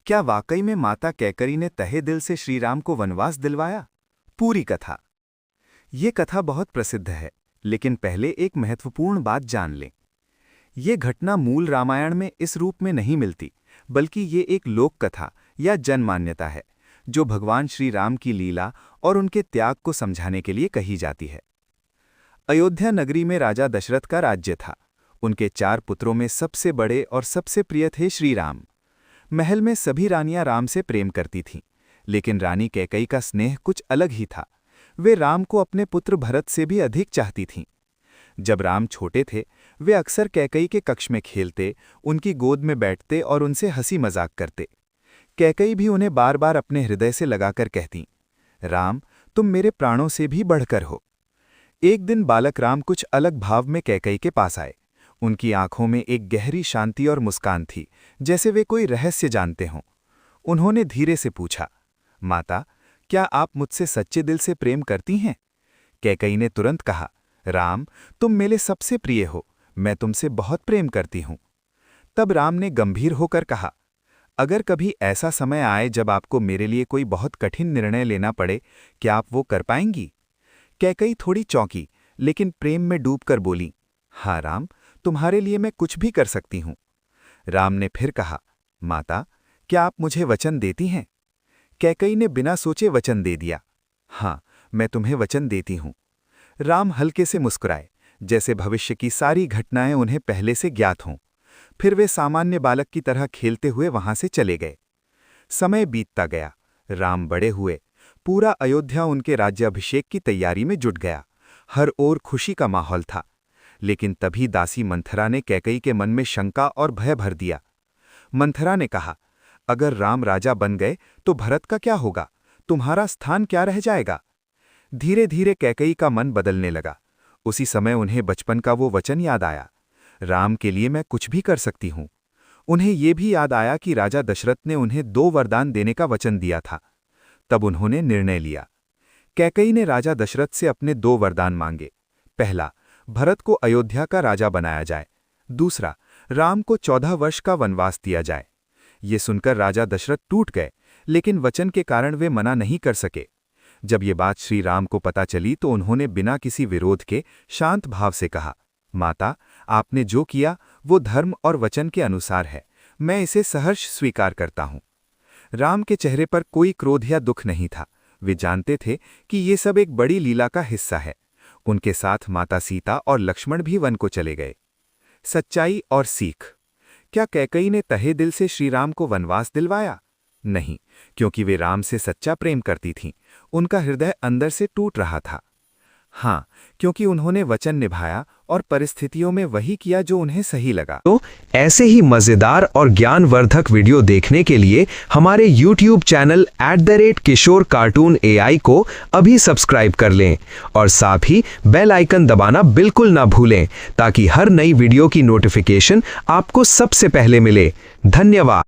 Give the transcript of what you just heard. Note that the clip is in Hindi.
क्या वाकई में माता कैकरी ने तहे दिल से श्री राम को वनवास दिलवाया? पूरी कथा। ये कथा बहुत प्रसिद्ध है, लेकिन पहले एक महत्वपूर्ण बात जान लें। ये घटना मूल रामायण में इस रूप में नहीं मिलती, बल्कि ये एक लोक कथा या जनमान्यता है, जो भगवान श्री राम की लीला और उनके त्याग को समझाने के लिए कही जाती है। अयोध्या नगरी में राजा दशरथ का राज्य था। उनके 4 पुत्रों में सबसे बड़े और सबसे प्रिय थे श्री राम। महल में सभी रानियां राम से प्रेम करती थीं, लेकिन रानी कैकई का स्नेह कुछ अलग ही था। वे राम को अपने पुत्र भरत से भी अधिक चाहती थीं। जब राम छोटे थे, वे अक्सर कैकई के कक्ष में खेलते, उनकी गोद में बैठते और उनसे हंसी मजाक करते। कैकई भी उन्हें बार बार अपने हृदय से लगाकर कहती, राम, तुम मेरे प्राणों से भी बढ़कर हो। एक दिन बालक राम कुछ अलग भाव में कैकई के पास आए। उनकी आंखों में एक गहरी शांति और मुस्कान थी, जैसे वे कोई रहस्य जानते हों। उन्होंने धीरे से पूछा, माता, क्या आप मुझसे सच्चे दिल से प्रेम करती हैं? कैकई ने तुरंत कहा, राम, तुम मेरे सबसे प्रिय हो, मैं तुमसे बहुत प्रेम करती हूं। तब राम ने गंभीर होकर कहा, अगर कभी ऐसा समय आए जब आपको मेरे लिए कोई बहुत कठिन निर्णय लेना पड़े, क्या आप वो कर पाएंगी? कैकई थोड़ी चौंकी, लेकिन प्रेम में डूबकर बोली, हाँ राम, तुम्हारे लिए मैं कुछ भी कर सकती हूं। राम ने फिर कहा, माता, क्या आप मुझे वचन देती हैं? कैकई ने बिना सोचे वचन दे दिया, हाँ, मैं तुम्हें वचन देती हूं। राम हल्के से मुस्कुराए, जैसे भविष्य की सारी घटनाएं उन्हें पहले से ज्ञात हों। फिर वे सामान्य बालक की तरह खेलते हुए वहां से चले गए। समय बीतता गया, राम बड़े हुए। पूरा अयोध्या उनके राज्याभिषेक की तैयारी में जुट गया। हर ओर खुशी का माहौल था। लेकिन तभी दासी मंथरा ने कैकई के मन में शंका और भय भर दिया। मंथरा ने कहा, अगर राम राजा बन गए तो भरत का क्या होगा? तुम्हारा स्थान क्या रह जाएगा? धीरे धीरे कैकई का मन बदलने लगा। उसी समय उन्हें बचपन का वो वचन याद आया, राम के लिए मैं कुछ भी कर सकती हूं। उन्हें ये भी याद आया कि राजा दशरथ ने उन्हें 2 वरदान देने का वचन दिया था। तब उन्होंने निर्णय लिया। कैकई ने राजा दशरथ से अपने 2 वरदान मांगे। पहला, भरत को अयोध्या का राजा बनाया जाए। दूसरा, राम को 14 वर्ष का वनवास दिया जाए। ये सुनकर राजा दशरथ टूट गए, लेकिन वचन के कारण वे मना नहीं कर सके। जब ये बात श्री राम को पता चली तो उन्होंने बिना किसी विरोध के शांत भाव से कहा, माता, आपने जो किया वो धर्म और वचन के अनुसार है। मैं इसे सहर्ष स्वीकार करता हूं। राम के चेहरे पर कोई क्रोध या दुख नहीं था। वे जानते थे कि ये सब एक बड़ी लीला का हिस्सा है। उनके साथ माता सीता और लक्ष्मण भी वन को चले गए। सच्चाई और सीख। क्या कैकई ने तहे दिल से श्री राम को वनवास दिलवाया? नहीं, क्योंकि वे राम से सच्चा प्रेम करती थीं। उनका हृदय अंदर से टूट रहा था। हाँ, क्योंकि उन्होंने वचन निभाया और परिस्थितियों में वही किया जो उन्हें सही लगा। तो ऐसे ही मजेदार और ज्ञानवर्धक वीडियो देखने के लिए हमारे YouTube चैनल @किशोर कार्टून AI को अभी सब्सक्राइब कर लें और साथ ही बेल आइकन दबाना बिल्कुल ना भूलें, ताकि हर नई वीडियो की नोटिफिकेशन आपको सबसे पहले मिले। धन्यवाद।